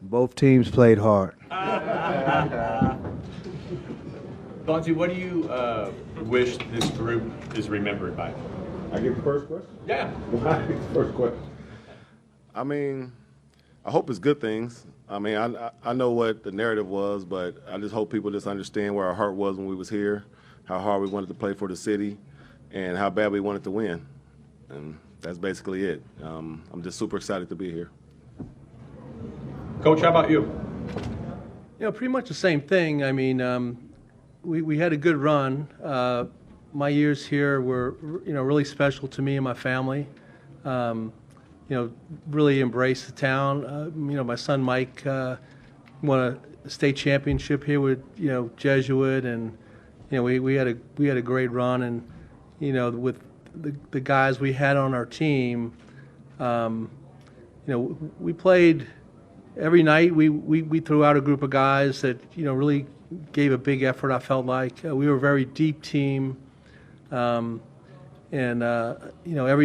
Both teams played hard. Bonzi, what do you wish this group is remembered by? I get the first question? Yeah. I get the first question. I mean, I hope it's good things. I mean, I know what the narrative was, but I just hope people just understand where our heart was when we was here, how hard we wanted to play for the city, and how bad we wanted to win. And that's basically it. I'm just super excited to be here. Coach, how about you? Pretty much the same thing. I mean, we had a good run. My years here were, really special to me and my family. Really embraced the town. My son Mike won a state championship here with, Jesuit, and we had a great run, and with the guys we had on our team, we played every night. We threw out a group of guys that really gave a big effort. I felt like we were a very deep team. Every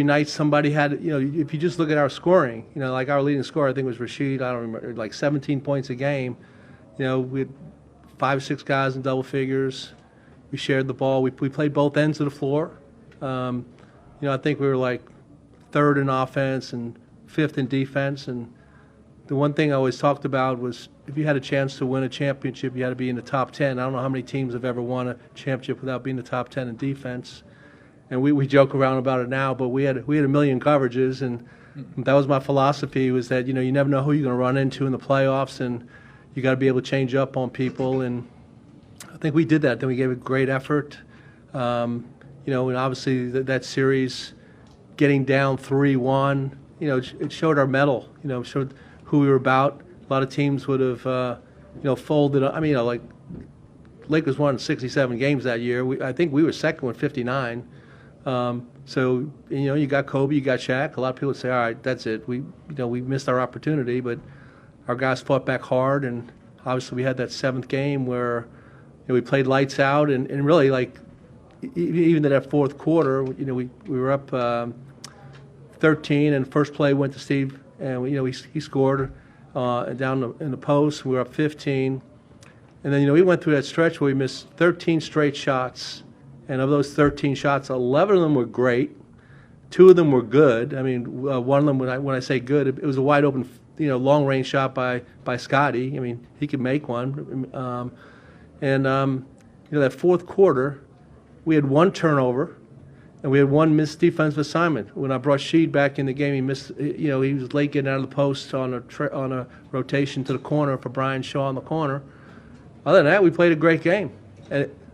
night somebody had, if you just look at our scoring, like our leading scorer, I think was Rashid, I don't remember, like 17 points a game. We had 5 or 6 guys in double figures. We shared the ball. We played both ends of the floor. I think we were like 3rd in offense and 5th in defense. And the one thing I always talked about was if you had a chance to win a championship, you had to be in the top 10. I don't know how many teams have ever won a championship without being in the top 10 in defense. And we joke around about it now, but we had a million coverages, and that was my philosophy, was that, you never know who you're going to run into in the playoffs, and you got to be able to change up on people. And I think we did that. Then we gave a great effort. And obviously that series, getting down 3-1, it showed our mettle. Showed who we were about. A lot of teams would have, folded. I mean, like Lakers won 67 games that year. I think we were second with 59. So you got Kobe, you got Shaq. A lot of people would say, all right, that's it. We missed our opportunity, but our guys fought back hard, and obviously we had that 7th game where we played lights out, and really, like, even in that 4th quarter, we were up 13, and first play went to Steve, and he scored down in the post. We were up 15, and then we went through that stretch where we missed 13 straight shots. And of those 13 shots, 11 of them were great. 2 of them were good. I mean, one of them, when I say good, it was a wide open, long-range shot by Scotty. I mean, he could make one. That 4th quarter, we had 1 turnover, and we had 1 missed defensive assignment. When I brought Sheed back in the game, he missed. He was late getting out of the post on a rotation to the corner for Brian Shaw in the corner. Other than that, we played a great game.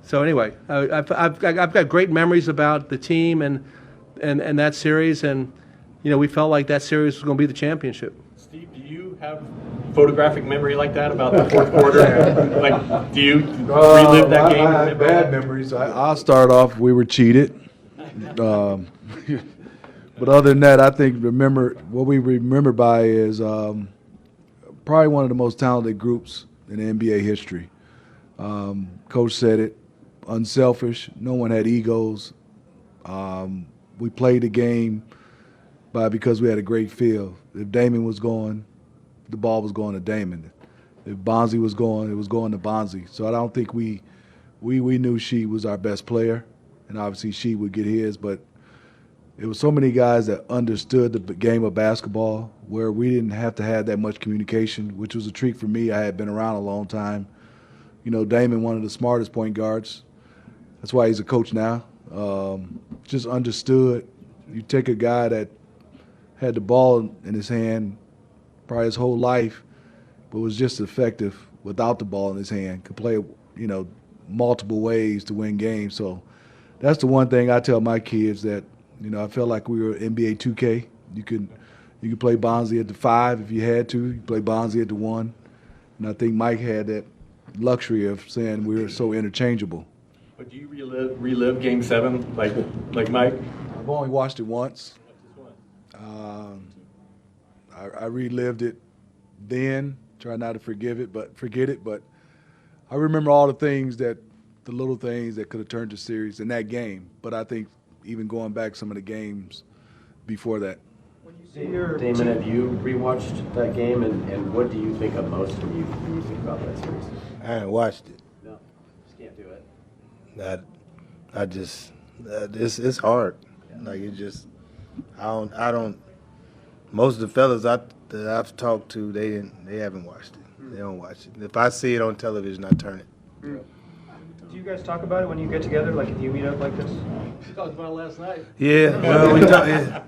So anyway, I've got great memories about the team and that series, and we felt like that series was going to be the championship. Steve, do you have photographic memory like that about the 4th quarter? Like, do you relive that game? I have bad memories. I'll start off. We were cheated, but other than that, I think what we remember by is probably one of the most talented groups in NBA history. Coach said it. Unselfish. No one had egos. We played the game because we had a great feel. If Damon was going, the ball was going to Damon. If Bonzi was going, it was going to Bonzi. So I don't think we knew she was our best player, and obviously she would get his. But it was so many guys that understood the game of basketball where we didn't have to have that much communication, which was a treat for me. I had been around a long time. Damon, one of the smartest point guards. That's why he's a coach now. Just understood. You take a guy that had the ball in his hand probably his whole life, but was just effective without the ball in his hand, could play, multiple ways to win games. So that's the one thing I tell my kids, that, I felt like we were NBA 2K. You could play Bonzi at the 5 if you had to. You could play Bonzi at the 1. And I think Mike had that luxury of saying we were so interchangeable. But do you relive Game 7 like Mike? I've only watched it once. I relived it then. Try not to forget it, but I remember all the little things that could have turned the series in that game. But I think even going back some of the games before that. When you Damon, have you rewatched that game, and what do you think of most when you think about that series? I haven't watched it. No, just can't do it. I just it's hard. Like it just I don't. Most of the fellas that I've talked to, they haven't watched it. They don't watch it. If I see it on television, I turn it. Do you guys talk about it when you get together? Like if you meet up like this? We talked about it last night. Yeah, well, we talk. Yeah.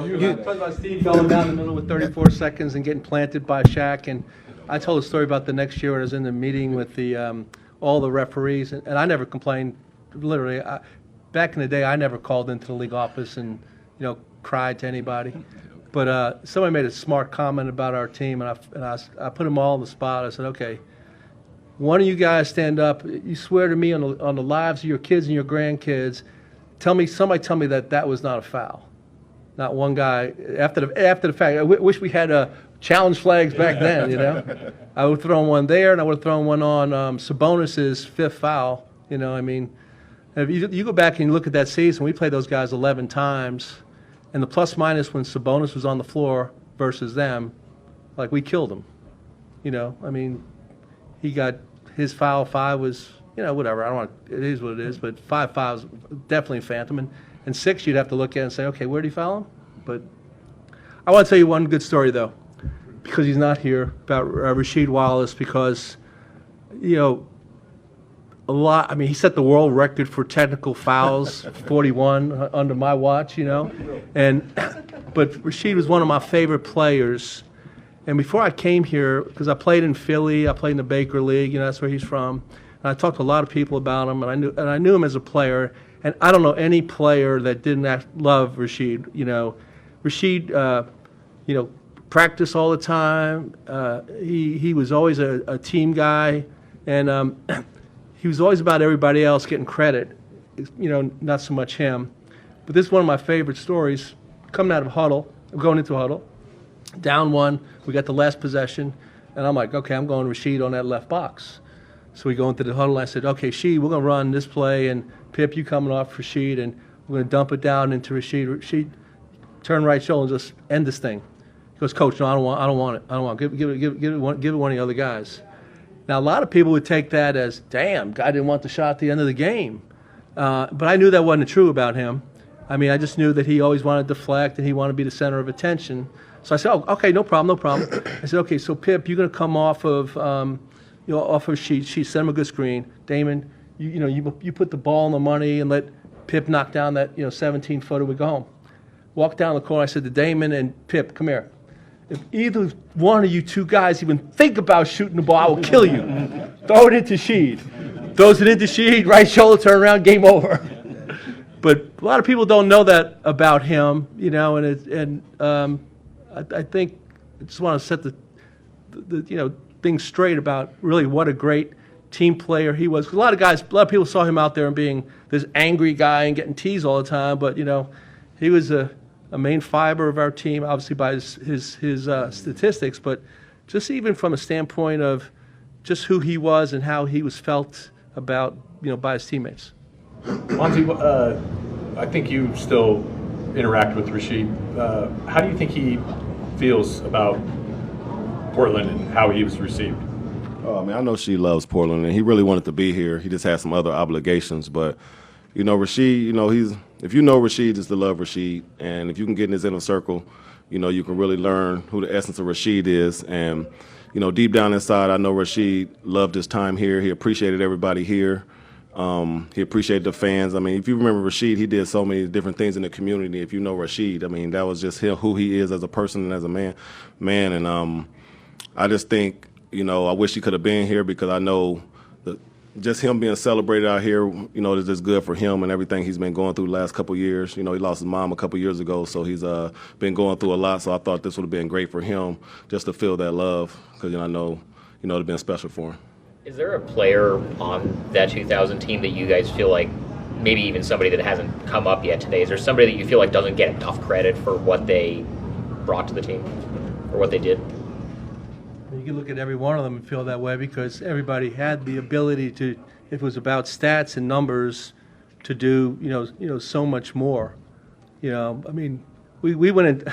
You talked about Steve going down the middle with 34 seconds and getting planted by Shaq. And I told a story about the next year when I was in the meeting with the all the referees, and I never complained. Literally, back in the day, I never called into the league office and cried to anybody. But somebody made a smart comment about our team, and I put them all on the spot. I said, okay, one of you guys stand up. You swear to me on the lives of your kids and your grandkids. Somebody tell me that was not a foul. Not one guy. After the fact, I wish we had challenge flags back then. I would have thrown one there, and I would have thrown one on Sabonis's fifth foul. I mean, if you go back and you look at that season, we played those guys 11 times, and the plus minus when Sabonis was on the floor versus them, like we killed him. I mean, he got his foul 5 was whatever. I don't want. It is what it is. But 5 fouls definitely phantom, and 6 you'd have to look at and say, okay, where did he foul him? But I want to tell you one good story though, because he's not here, about Rasheed Wallace, because a lot. I mean, he set the world record for technical fouls, 41 under my watch. But Rasheed was one of my favorite players. And before I came here, because I played in Philly, I played in the Baker League, that's where he's from. And I talked to a lot of people about him, and I knew him as a player. And I don't know any player that didn't love Rasheed. Rasheed, practiced all the time. He was always a team guy, and he was always about everybody else getting credit. Not so much him. But this is one of my favorite stories. Coming out of huddle, going into huddle, down 1, we got the last possession, and I'm like, okay, I'm going Rasheed on that left box. So we go into the huddle, and I said, okay, Sheed, we're going to run this play, and Pip, you coming off for Sheed, and we're going to dump it down into Rasheed. Rasheed, turn right shoulder and just end this thing. He goes, Coach, no, I don't want it. I don't want it. Give it one of the other guys. Now, a lot of people would take that as, damn, guy didn't want the shot at the end of the game. But I knew that wasn't true about him. I mean, I just knew that he always wanted to deflect and he wanted to be the center of attention. So I said, oh, okay, no problem. I said, okay, so Pip, you're going to come off of, off of She send him a good screen. Damon, you put the ball in the money and let Pip knock down that 17-footer. We go home. Walk down the corner. I said to Damon and Pip, come here. If either one of you two guys even think about shooting the ball, I will kill you. Throw it into Sheed. Throws it into Sheed, right shoulder, turn around, game over. But a lot of people don't know that about him, and I think I just want to set the things straight about really what a great team player he was. 'Cause a lot of people saw him out there and being this angry guy and getting teased all the time, but he was a main fiber of our team, obviously by his statistics, but just even from a standpoint of just who he was and how he was felt about by his teammates. Bonzi, I think you still interact with Rasheed. How do you think he feels about Portland and how he was received? Oh, I mean, I know she loves Portland, and he really wanted to be here. He just had some other obligations, but Rasheed, if you know Rasheed, just to love Rasheed, and if you can get in his inner circle, you can really learn who the essence of Rasheed is. And deep down inside, I know Rasheed loved his time here. He appreciated everybody here. He appreciated the fans. I mean, if you remember Rasheed, he did so many different things in the community. If you know Rasheed, I mean, that was just him, who he is as a person and as a man. And I just think, I wish he could have been here, because I know that just him being celebrated out here, is just good for him and everything he's been going through the last couple of years. He lost his mom a couple of years ago, so he's been going through a lot. So I thought this would have been great for him just to feel that love, because I know, it would have been special for him. Is there a player on that 2000 team that you guys feel like, maybe even somebody that hasn't come up yet today, is there somebody that you feel like doesn't get enough credit for what they brought to the team or what they did? You can look at every one of them and feel that way, because everybody had the ability to, if it was about stats and numbers, to do so much more. I mean, we went in.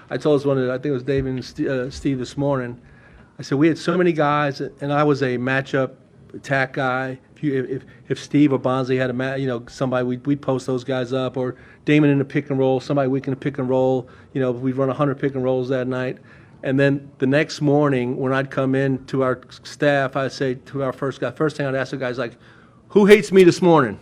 I told us I think it was David and Steve this morning. I said we had so many guys, and I was a matchup attack guy. If Steve or Bonzi had somebody, we'd post those guys up, or Damon in the pick and roll, somebody weak in the pick and roll. We'd run 100 pick and rolls that night. And then the next morning, when I'd come in to our staff, I'd say to our first thing I'd ask the guys, like, who hates me this morning?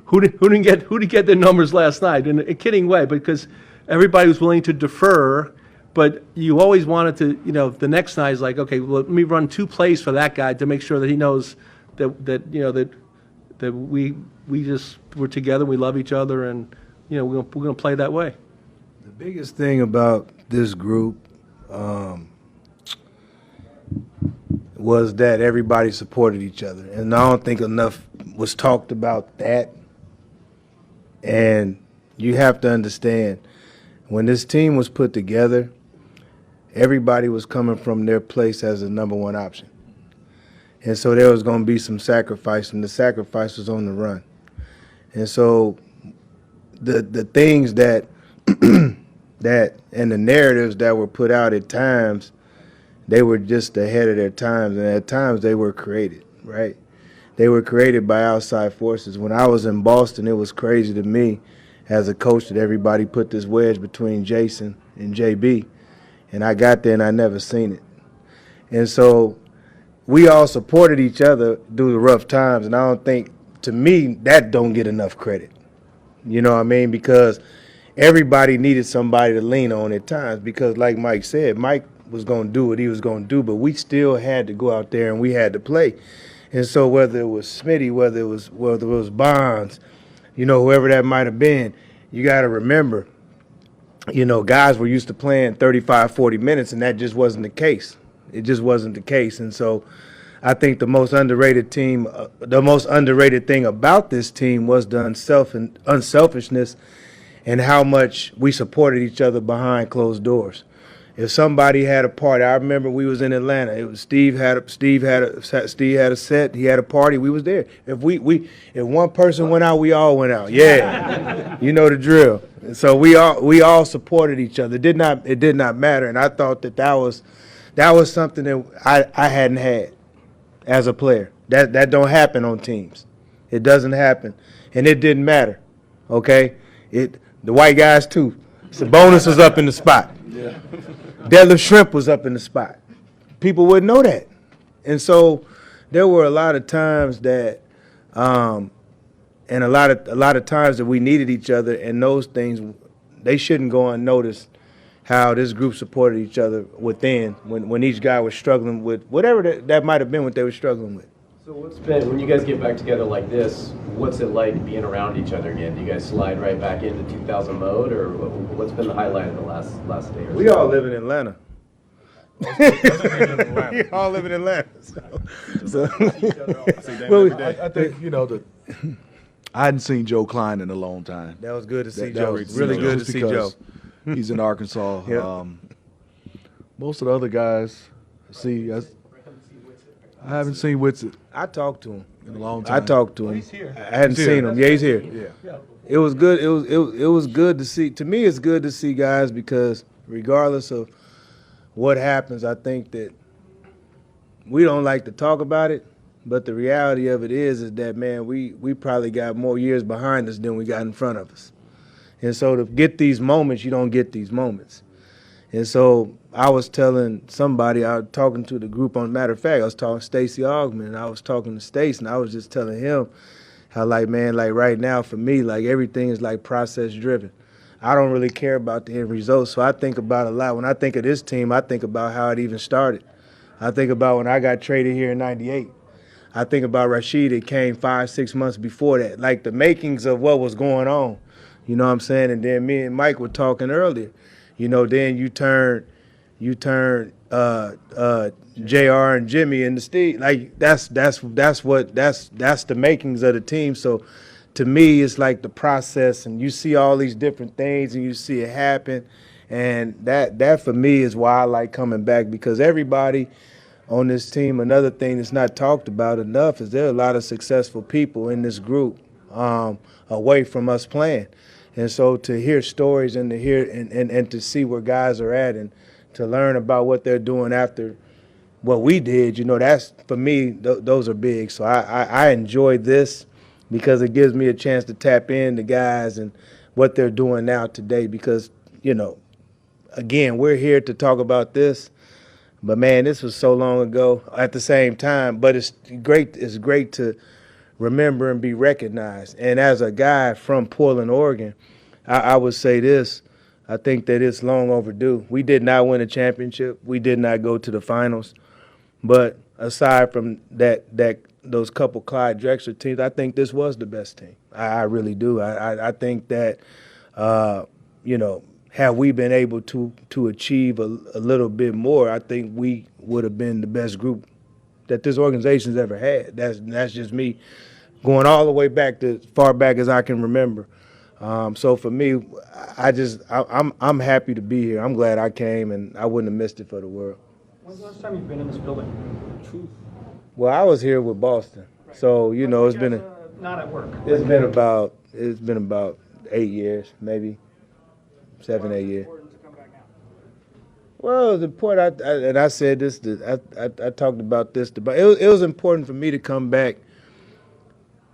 who didn't get their numbers last night? In a kidding way, because everybody was willing to defer, but you always wanted to, the next night is like, okay, well, let me run 2 plays for that guy to make sure that he knows that we're together, we love each other, and we're gonna play that way. The biggest thing about this group was that everybody supported each other, and I don't think enough was talked about that. And you have to understand, when this team was put together, everybody was coming from their place as the number 1 option. And so there was going to be some sacrifice, and the sacrifice was on the run. And so the things that and the narratives that were put out at times, they were just ahead of their times, and at times they were created, right? They were created by outside forces. When I was in Boston, it was crazy to me as a coach that everybody put this wedge between Jason and JB, and I got there and I never seen it. And so we all supported each other through the rough times, and I don't think, to me, that don't get enough credit. You know what I mean? Because everybody needed somebody to lean on at times, because like Mike said, Mike was going to do what he was going to do, but we still had to go out there and we had to play. And so whether it was Smitty, whether it was Bonds, whoever that might have been, you got to remember, guys were used to playing 35, 40 minutes, and that just wasn't the case. It just wasn't the case. And so I think the most underrated thing about this team was the unselfishness and how much we supported each other behind closed doors. If somebody had a party, I remember we was in Atlanta. It was Steve had a set. He had a party. We was there. If one person went out, we all went out. Yeah, you know the drill. And so we all supported each other. It did not matter. And I thought that was something that I hadn't had as a player. That don't happen on teams. It doesn't happen, and it didn't matter. Okay, the white guys too. Sabonis was up in the spot. Yeah. Deadlift Shrimp was up in the spot. People wouldn't know that. And so there were a lot of times that and a lot of times that we needed each other, and those things, they shouldn't go unnoticed, how this group supported each other within when each guy was struggling with whatever that might have been what they were struggling with. So when you guys get back together like this, what's it like being around each other again? Do you guys slide right back into 2000 mode, or what's been the highlight of the last day or so? We all live in Atlanta. We all live in Atlanta. I think, I hadn't seen Joe Klein in a long time. That was good to see Joe. Really good to see Joe. He's in Arkansas. Yeah. Most of the other guys, I haven't seen Whitsitt. I talked to him in a long time. I talked to him. He's here. I hadn't seen him. Yeah, he's here. Yeah. It was good. It was good to see. To me, it's good to see guys, because regardless of what happens, I think that we don't like to talk about it, but the reality of it is that, man, we probably got more years behind us than we got in front of us. And so to get these moments, you don't get these moments. And so I was telling somebody, I was talking to the group, on matter of fact, I was talking to Stacey Augman, and I was talking to Stace, and I was just telling him how, right now for me, everything is process driven. I don't really care about the end result, so I think about a lot. When I think of this team, I think about how it even started. I think about when I got traded here in '98. I think about Rashid. It came 5-6 months before that, the makings of what was going on. You know what I'm saying? And then me and Mike were talking earlier. Then you turn JR and Jimmy and the Steve. That's the makings of the team. So to me, it's the process, and you see all these different things and you see it happen. And that for me is why I like coming back, because everybody on this team, another thing that's not talked about enough is there are a lot of successful people in this group away from us playing. And so to hear stories and to hear and to see where guys are at and to learn about what they're doing after what we did, that's, for me, those are big. So I enjoy this because it gives me a chance to tap into guys and what they're doing now today because, again, we're here to talk about this. But, man, this was so long ago at the same time. But it's great to remember and be recognized. And as a guy from Portland, Oregon, I would say this. I think that it's long overdue. We did not win a championship. We did not go to the finals. But aside from those couple Clyde Drexler teams, I think this was the best team. I really do. I think that, had we been able to achieve a little bit more, I think we would have been the best group that this organization's ever had. That's just me going all the way back to as far back as I can remember. So for me, I'm happy to be here. I'm glad I came, and I wouldn't have missed it for the world. When's the last time you've been in this building? Well, I was here with Boston, so it's been not at work. It's been about 8 years, maybe 7, 8 years. Well, the point I said this, I talked about this. It was important for me to come back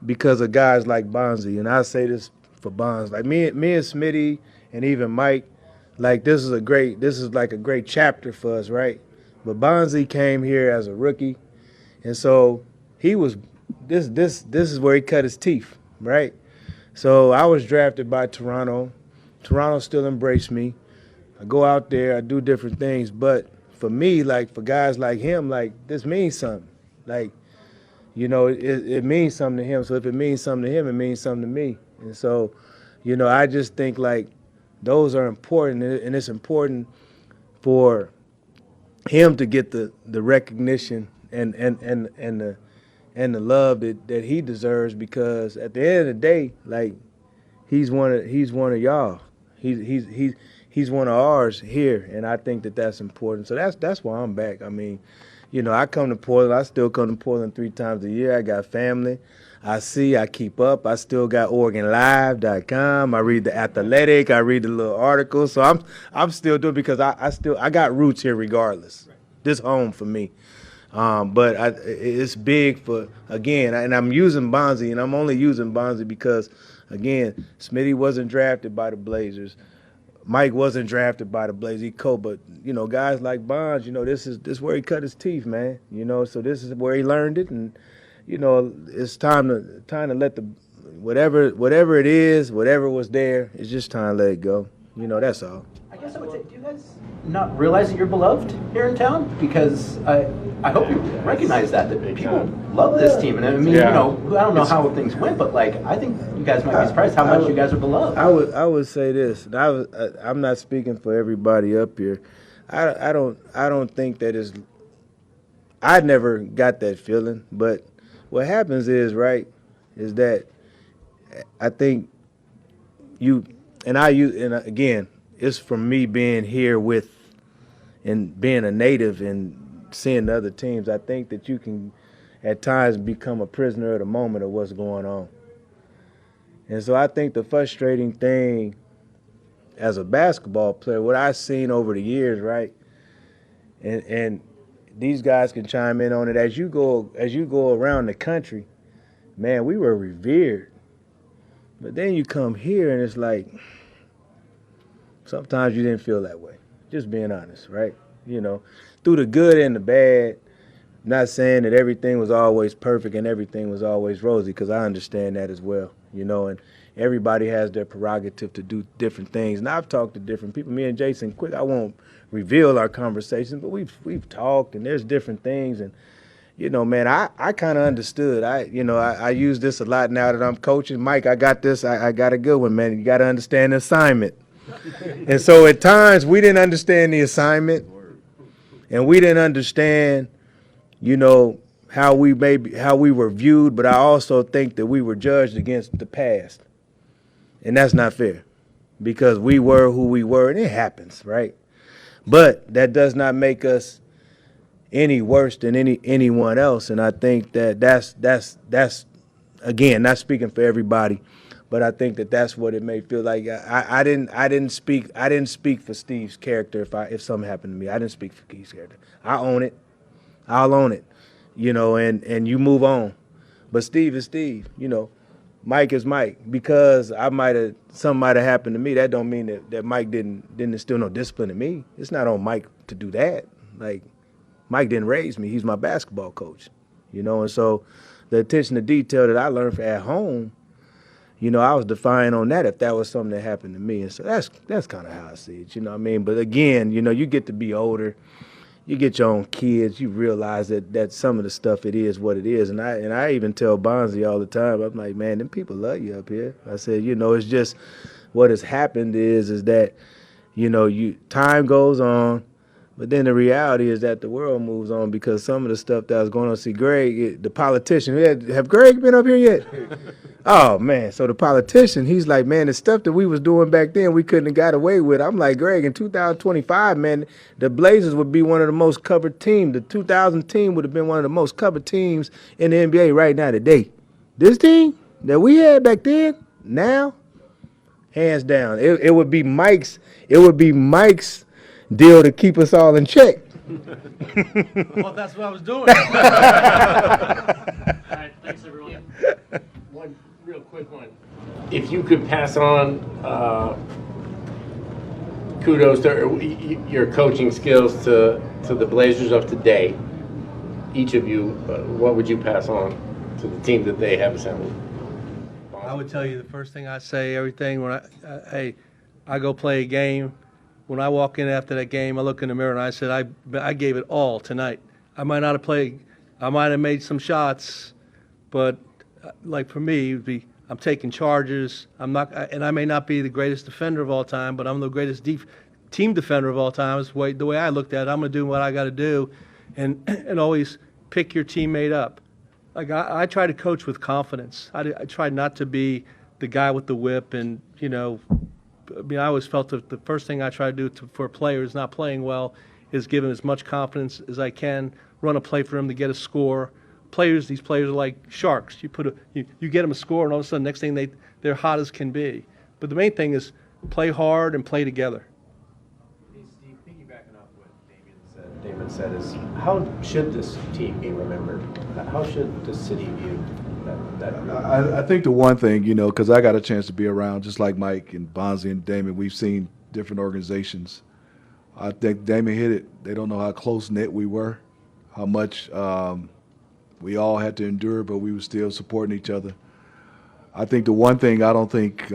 because of guys like Bonzi, and I say this for Bonzi, like me and Smitty and even Mike, like this is like a great chapter for us, right? But Bonzi came here as a rookie, and so he was this is where he cut his teeth, right? So I was drafted by Toronto. Toronto still embraced me. I go out there, I do different things, but for me, like for guys like him, like this means something. Like, it means something to him. So if it means something to him, it means something to me. And so, I just think like those are important, and it's important for him to get the recognition and the love that he deserves, because at the end of the day, like he's one of y'all. He's one of ours here, and I think that's important. So that's why I'm back. I mean, I come to Portland. I still come to Portland 3 times a year. I got family. I keep up. I still got OregonLive.com. I read the Athletic. I read the little articles. So I'm still doing it because I got roots here regardless. This home for me. But it's big for, again, and I'm using Bonzi, and I'm only using Bonzi because, again, Smitty wasn't drafted by the Blazers. Mike wasn't drafted by the Blazers. He but guys like Bonds, this is where he cut his teeth, man. So this is where he learned it, and it's time to let the whatever it is, whatever was there, it's just time to let it go. That's all. I guess I would say, do you guys not realize that you're beloved here in town? Because I hope you recognize that people love this team. And I mean, I don't know how things went, but like I think you guys might be surprised how much you guys are beloved. I would say this. And I'm not speaking for everybody up here. I don't think that is. I never got that feeling, but what happens is that I think and again, it's from me being here with and being a native and seeing the other teams. I think that you can at times become a prisoner of the moment of what's going on. And so I think the frustrating thing as a basketball player, what I've seen over the years, right, and these guys can chime in on it, as you go around the country, man, we were revered. But then you come here and it's like, sometimes you didn't feel that way. Just being honest, right? Through the good and the bad. Not saying that everything was always perfect and everything was always rosy, because I understand that as well, and everybody has their prerogative to do different things. And I've talked to different people. Me and Jason, quick, I won't reveal our conversations, but we've talked, and there's different things. And man, I kind of understood. I use this a lot now that I'm coaching. Mike, I got this. I got a good one, man. You got to understand the assignment. And so at times we didn't understand the assignment, and we didn't understand, how we were viewed. But I also think that we were judged against the past, and that's not fair, because we were who we were, and it happens, right? But that does not make us any worse than anyone else. And I think that's again, not speaking for everybody, But I think that's what it may feel like. I didn't speak for Steve's character if something happened to me. I didn't speak for Steve's character. I own it. I'll own it. And you move on. But Steve is Steve. Mike is Mike. Because something might have happened to me, that don't mean that Mike didn't instill no discipline in me. It's not on Mike to do that. Like, Mike didn't raise me. He's my basketball coach. And so the attention to detail that I learned at home, I was defiant on that if that was something that happened to me. And so that's kind of how I see it, what I mean? But again, you get to be older. You get your own kids, you realize that some of the stuff, it is what it is. And I even tell Bonzi all the time, I'm like, man, them people love you up here. I said, it's just what has happened is that, time goes on, but then the reality is that the world moves on because some of the stuff that was going on. See, Greg, the politician, have Greg been up here yet? Oh, man, so the politician, he's like, man, the stuff that we was doing back then we couldn't have got away with. I'm like, Greg, in 2025, man, the Blazers would be one of the most covered teams. The 2000 team would have been one of the most covered teams in the NBA right now today. This team that we had back then, now, hands down, it would be Mike's deal to keep us all in check. Well, that's what I was doing. All right, thanks everyone. One real quick one. If you could pass on kudos to your coaching skills to the Blazers of today, each of you, what would you pass on to the team that they have assembled? I would tell you the first thing I say, everything when I go play a game. When I walk in after that game, I look in the mirror and I said, I gave it all tonight. I might not have played, I might have made some shots, but like for me, it would be I'm taking charges. And I may not be the greatest defender of all time, but I'm the greatest team defender of all time. Is the way I looked at it. I'm going to do what I got to do, and always pick your teammate up. Like I try to coach with confidence. I try not to be the guy with the whip and I always felt that the first thing I try to do for a player who's not playing well is give him as much confidence as I can, run a play for him to get a score. These players are like sharks. You get them a score, and all of a sudden, next thing they're hot as can be. But the main thing is play hard and play together. Hey, Steve, piggybacking off what Damon said is, how should this team be remembered? How should the city view that group? I think the one thing, because I got a chance to be around, just like Mike and Bonzi and Damon, we've seen different organizations. I think Damon hit it. They don't know how close-knit we were, how much we all had to endure, but we were still supporting each other. I think the one thing I don't think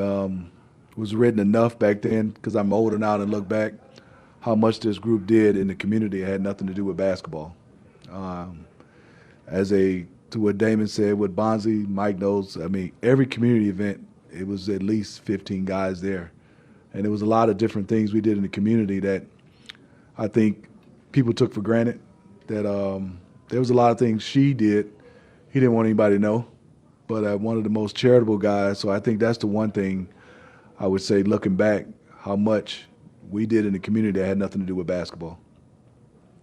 was written enough back then, because I'm older now and look back, how much this group did in the community. It had nothing to do with basketball. To what Damon said, what Bonzi, Mike knows, every community event, it was at least 15 guys there. And there was a lot of different things we did in the community that I think people took for granted. That there was a lot of things she did he didn't want anybody to know, but one of the most charitable guys. So I think that's the one thing I would say, looking back, how much we did in the community that had nothing to do with basketball.